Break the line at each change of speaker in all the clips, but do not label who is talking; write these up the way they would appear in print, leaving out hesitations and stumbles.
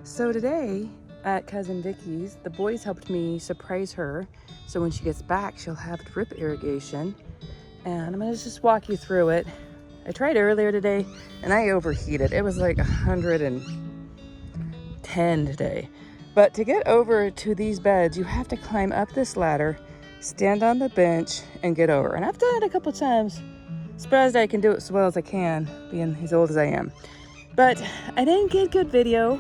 So today at Cousin Vickie's, the boys helped me surprise her. So when she gets back, she'll have drip irrigation. And I'm gonna just walk you through it. I tried earlier today and I overheated. It was like 110 today. But to get over to these beds, you have to climb up this ladder, stand on the bench, and get over. And I've done it a couple times. Surprised I can do it as well as I can, being as old as I am. But I didn't get good video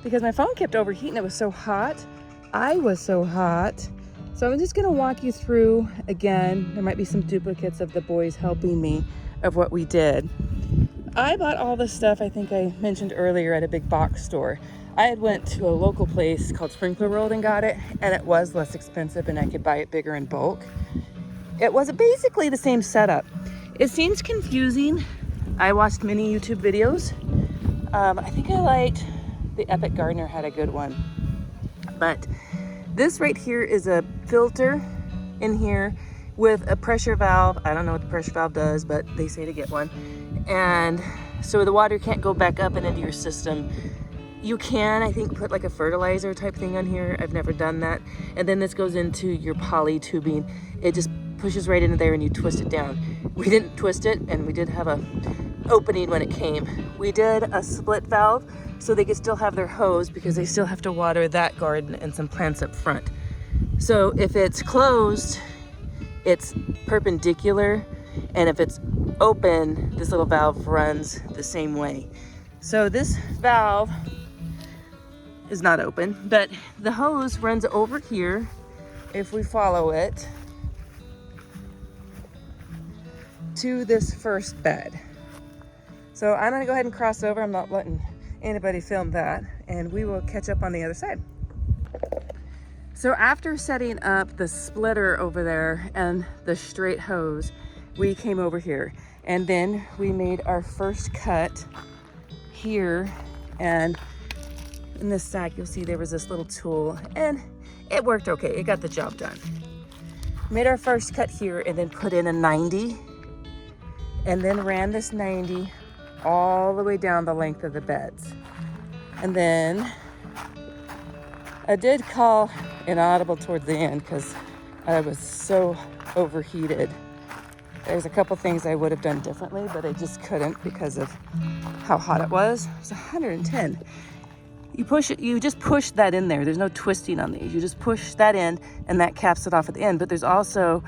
because my phone kept overheating. It was so hot. I was so hot. So I'm just gonna walk you through again. There might be some duplicates of the boys helping me of what we did. I bought all this stuff I think I mentioned earlier at a big box store. I had went to a local place called Sprinkler World and got it, and it was less expensive and I could buy it bigger in bulk. It was basically the same setup. It seems confusing. I watched many YouTube videos. I think I liked the Epic Gardener had a good one. But this right here is a filter in here with a pressure valve. I don't know what the pressure valve does, but they say to get one. And so the water can't go back up and into your system. You can, I think, put like a fertilizer type thing on here. I've never done that. And then this goes into your poly tubing. It just pushes right into there and you twist it down. We didn't twist it, and we did have a opening when it came. We did a split valve so they could still have their hose because they still have to water that garden and some plants up front. So if it's closed, it's perpendicular, and if it's open, this little valve runs the same way. So this valve is not open, but the hose runs over here if we follow it to this first bed. So I'm gonna go ahead and cross over. I'm not letting anybody film that, and we will catch up on the other side. So after setting up the splitter over there and the straight hose, we came over here, and then we made our first cut here, and in this sack you'll see there was this little tool, and it worked okay. It got the job done. Made our first cut here and then put in a 90, and then ran this 90 all the way down the length of the beds. And then I did call inaudible towards the end because I was so overheated. There's a couple things I would have done differently, but I just couldn't because of how hot it was. It was 110. You push it, you just push that in there. There's no twisting on these. You just push that in and that caps it off at the end. But there's also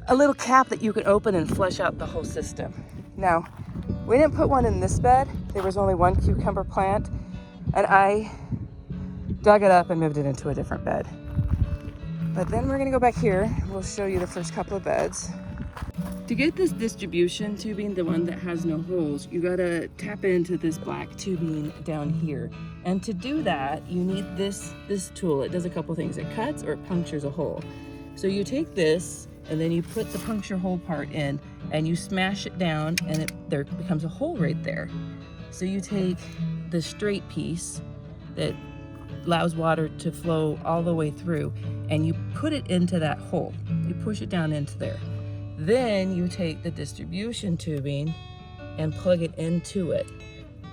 a little cap that you can open and flush out the whole system. Now, we didn't put one in this bed. There was only one cucumber plant, and I dug it up and moved it into a different bed. But then we're gonna go back here. We'll show you the first couple of beds. To get this distribution tubing, the one that has no holes, you gotta tap into this black tubing down here. And to do that, you need this tool. It does a couple things. It cuts or it punctures a hole. So you take this, and then you put the puncture hole part in, and you smash it down, and there becomes a hole right there. So you take the straight piece that allows water to flow all the way through, and you put it into that hole. You push it down into there. Then you take the distribution tubing and plug it into it.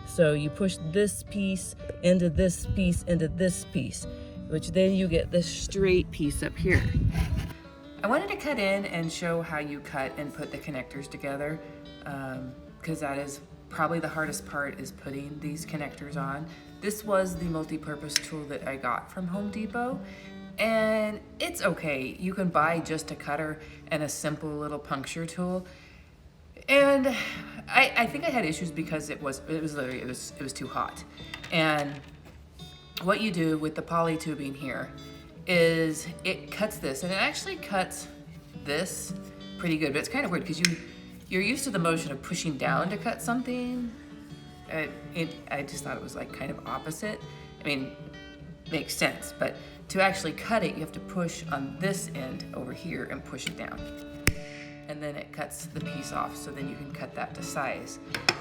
So you push this piece into this piece into this piece, which then you get this straight piece up here. I wanted to cut in and show how you cut and put the connectors together, because that is probably the hardest part, is putting these connectors on. This was the multi-purpose tool that I got from Home Depot, and it's okay. You can buy just a cutter and a simple little puncture tool. And I think I had issues because it was too hot. And what you do with the poly tubing here is it cuts this, and it actually cuts this pretty good, but it's kind of weird because you're used to the motion of pushing down to cut something. I just thought it was like kind of opposite. I mean, makes sense, but to actually cut it, you have to push on this end over here and push it down. And then it cuts the piece off, so then you can cut that to size.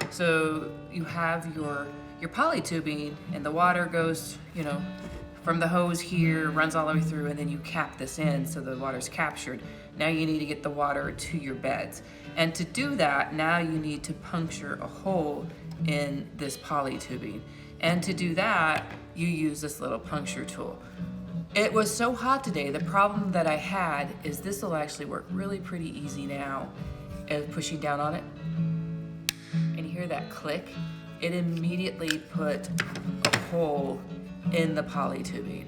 So you have your poly tubing, and the water goes, from the hose here, runs all the way through, and then you cap this in so the water's captured. Now you need to get the water to your beds. And to do that, now you need to puncture a hole in this poly tubing. And to do that, you use this little puncture tool. It was so hot today, the problem that I had is this will actually work really pretty easy now of pushing down on it. And you hear that click? It immediately put a hole in the poly tubing.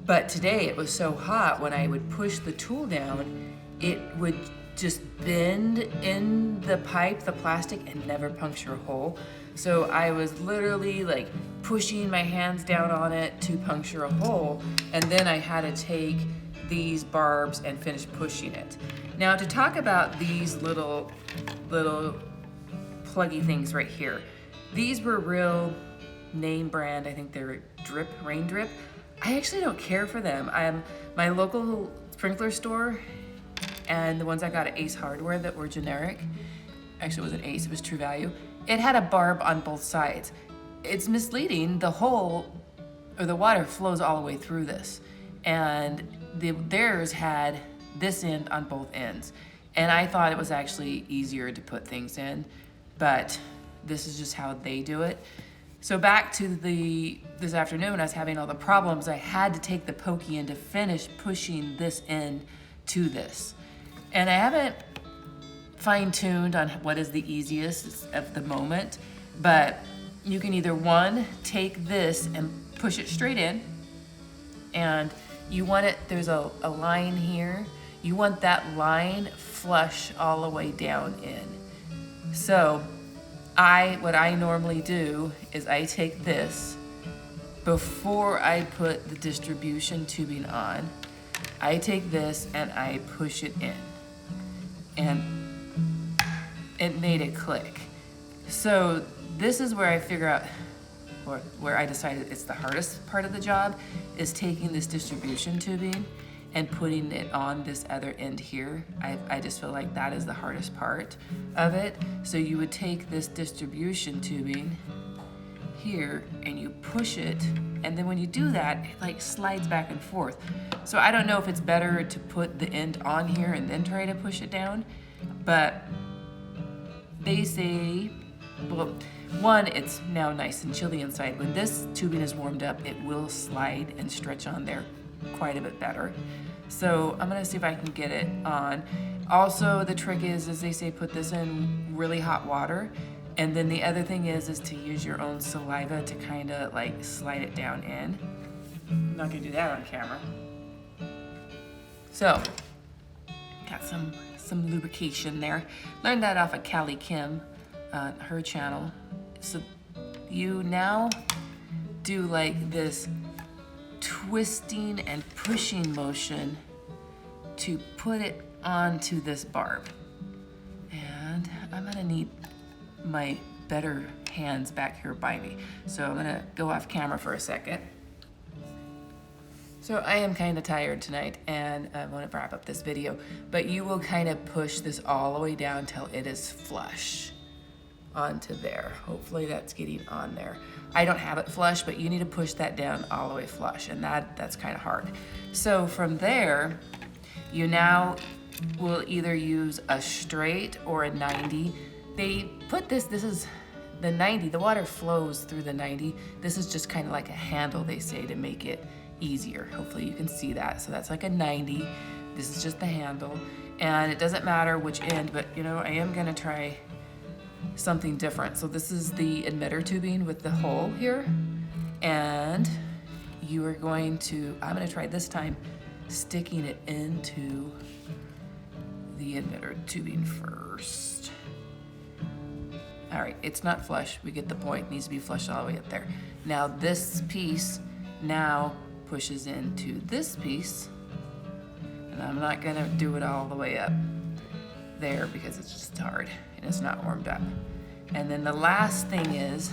But today it was so hot, when I would push the tool down, it would just bend in the pipe, the plastic, and never puncture a hole. So I was literally like pushing my hands down on it to puncture a hole, and then I had to take these barbs and finish pushing it. Now to talk about these little pluggy things right here. These were real name brand, I think they're Drip, Rain Drip. I actually don't care for them. My local sprinkler store and the ones I got at Ace Hardware that were generic, actually it wasn't Ace, it was True Value, it had a barb on both sides. It's misleading, the hole, or the water flows all the way through this. And theirs had this end on both ends. And I thought it was actually easier to put things in, but this is just how they do it. So back to this afternoon, I was having all the problems. I had to take the pokey in to finish pushing this end to this. And I haven't fine-tuned on what is the easiest at the moment, but you can either one, take this and push it straight in, and you want it, there's a line here, you want that line flush all the way down in. So what I normally do is I take this before I put the distribution tubing on. I take this and I push it in, and it made it click. So this is where I figure out, or where I decided it's the hardest part of the job, is taking this distribution tubing and putting it on this other end here. I just feel like that is the hardest part of it. So you would take this distribution tubing here and you push it, and then when you do that, it like slides back and forth. So I don't know if it's better to put the end on here and then try to push it down, but they say, well, one, it's now nice and chilly inside. When this tubing is warmed up, it will slide and stretch on there quite a bit better. So I'm gonna see if I can get it on. Also, the trick is, as they say, put this in really hot water. And then the other thing is to use your own saliva to kind of like slide it down in. I'm not gonna do that on camera. So, got some lubrication there. Learned that off of Callie Kim, her channel. So you now do like this twisting and pushing motion to put it onto this barb. And I'm gonna need my better hands back here by me. So I'm gonna go off camera for a second. So I am kind of tired tonight and I want to wrap up this video, but you will kind of push this all the way down till it is flush onto there. Hopefully that's getting on there. I don't have it flush, but you need to push that down all the way flush, and that's kind of hard. So from there, you now will either use a straight or a 90. They put this is the 90, the water flows through the 90. This is just kind of like a handle, they say, to make it easier. Hopefully you can see that. So that's like a 90. This is just the handle, and it doesn't matter which end, but you know, I am gonna try something different. So this is the emitter tubing with the hole here, and you are going to, I'm gonna try this time sticking it into the emitter tubing first. All right, it's not flush, we get the point. It needs to be flush all the way up there. Now this piece now pushes into this piece, and I'm not gonna do it all the way up there because it's just hard and it's not warmed up. And then the last thing is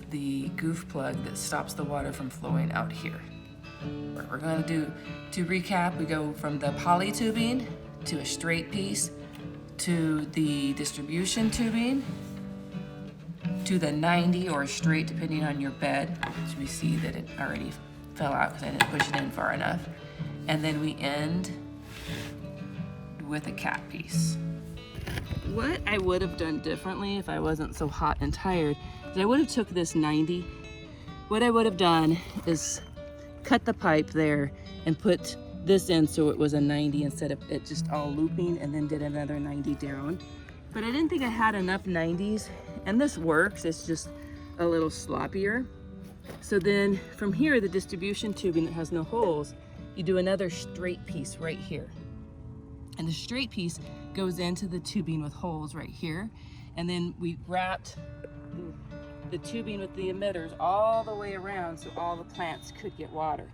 the goof plug that stops the water from flowing out here. What we're gonna do, to recap, we go from the poly tubing to a straight piece, to the distribution tubing, to the 90 or straight depending on your bed, which we see that it already fell out because I didn't push it in far enough. And then we end with a cap piece. What I would have done differently if I wasn't so hot and tired is I would have took this 90 what I would have done is cut the pipe there and put this in so it was a 90 instead of it just all looping, and then did another 90 down. But I didn't think I had enough 90s, and this works, it's just a little sloppier. So then from here, the distribution tubing that has no holes, you do another straight piece right here. And the straight piece goes into the tubing with holes right here. And then we wrapped the tubing with the emitters all the way around so all the plants could get water.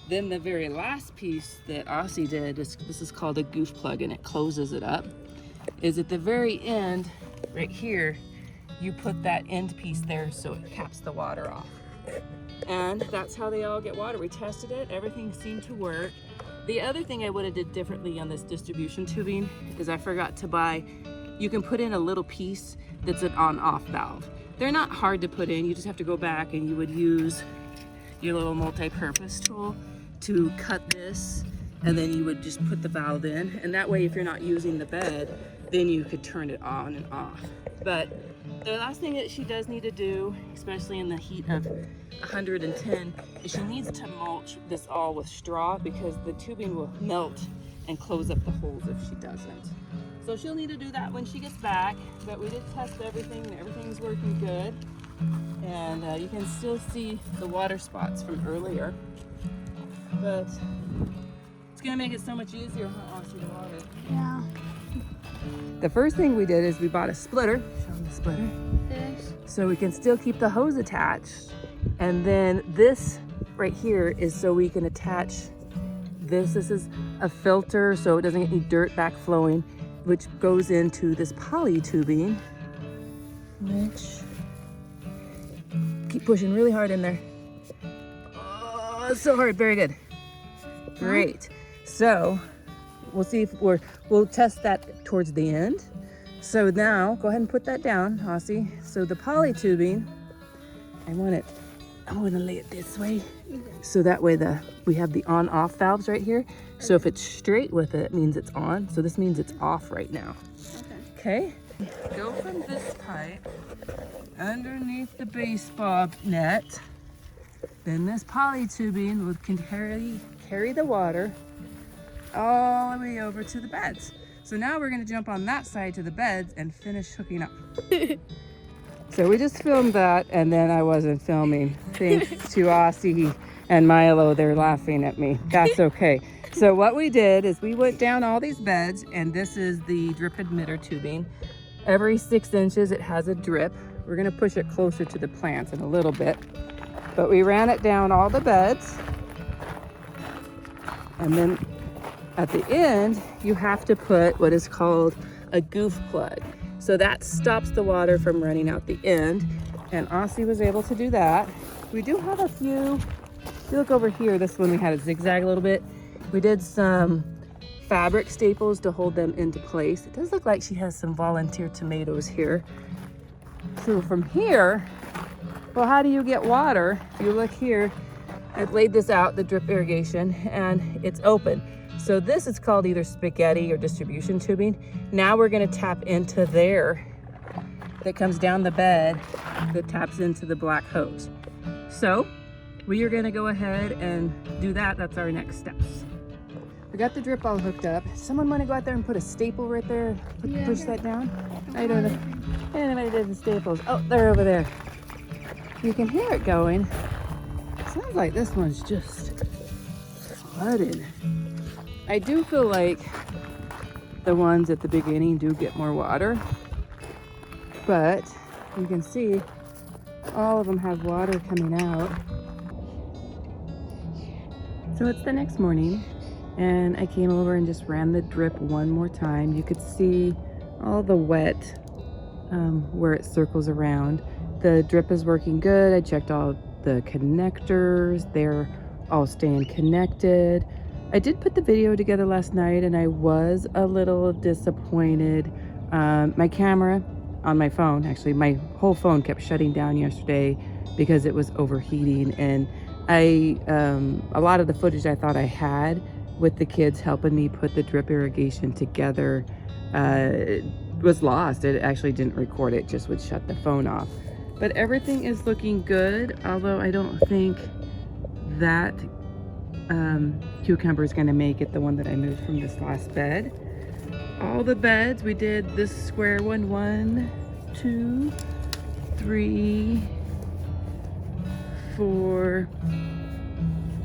Then the very last piece that Aussie did, this is called a goof plug, and it closes it up, is at the very end, right here, you put that end piece there so it caps the water off. And that's how they all get water. We tested it, everything seemed to work. The other thing I would have did differently on this distribution tubing is I forgot to buy, you can put in a little piece that's an on-off valve. They're not hard to put in, you just have to go back and you would use your little multi-purpose tool to cut this, and then you would just put the valve in, and that way if you're not using the bed, then you could turn it on and off. But the last thing that she does need to do, especially in the heat of 110, is she needs to mulch this all with straw, because the tubing will melt and close up the holes if she doesn't. So she'll need to do that when she gets back, but we did test everything, everything's working good. And you can still see the water spots from earlier, but it's gonna make it so much easier, huh, Aussie, to water?
Yeah.
The first thing we did is we bought a splitter. Show them the splitter.
This.
So we can still keep the hose attached. And then this right here is so we can attach this. This is a filter so it doesn't get any dirt backflowing, which goes into this poly tubing, which, keep pushing really hard in there. Oh, it's so hard, very good. Great. So we'll see if we'll test that towards the end. So now go ahead and put that down, Aussie. So the poly tubing, I'm gonna lay it this way. So that way we have the on-off valves right here. So if it's straight with it, it means it's on. So this means it's off right now. Okay. Go from this pipe underneath the baseball net. Then this poly tubing can carry the water all the way over to the beds. So now we're gonna jump on that side to the beds and finish hooking up. So we just filmed that, and then I wasn't filming. Thanks to Aussie and Milo, they're laughing at me. That's okay. So what we did is we went down all these beds, and this is the drip emitter tubing. Every 6 inches it has a drip. We're gonna push it closer to the plants in a little bit. But we ran it down all the beds. And then at the end, you have to put what is called a goof plug. So that stops the water from running out the end. And Aussie was able to do that. We do have a few, if you look over here, this one we had it zigzag a little bit. We did some fabric staples to hold them into place. It does look like she has some volunteer tomatoes here. So from here, well, how do you get water? If you look here, I've laid this out, the drip irrigation, and it's open. So this is called either spaghetti or distribution tubing. Now we're gonna tap into there that comes down the bed that taps into the black hose. So we are gonna go ahead and do that. That's our next steps. We got the drip all hooked up. Someone wanna go out there and put a staple right there? Push that down? I don't know. Anybody did the staples? Oh, they're over there. You can hear it going. Sounds like this one's just flooded. I do feel like the ones at the beginning do get more water, but you can see all of them have water coming out. So it's the next morning, and I came over and just ran the drip one more time. You could see all the wet where it circles around. The drip is working good. I checked all the connectors. They're all staying connected. I did put the video together last night, and I was a little disappointed. My camera on my phone, actually my whole phone kept shutting down yesterday because it was overheating, and a lot of the footage I thought I had with the kids helping me put the drip irrigation together was lost. It actually didn't record, it just would shut the phone off. But everything is looking good, although I don't think that cucumber is going to make it, the one that I moved from this last bed. All the beds, we did this square one, 1, 2, 3, 4.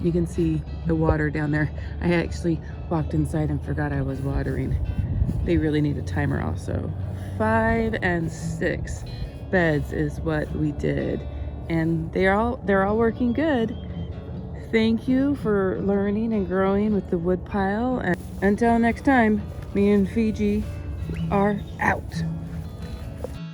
You can see the water down there. I actually walked inside and forgot I was watering. They really need a timer also. 5 and 6 beds is what we did, and they're all working good. Thank you for learning and growing with the Woodpile, and until next time, me and Fiji are out.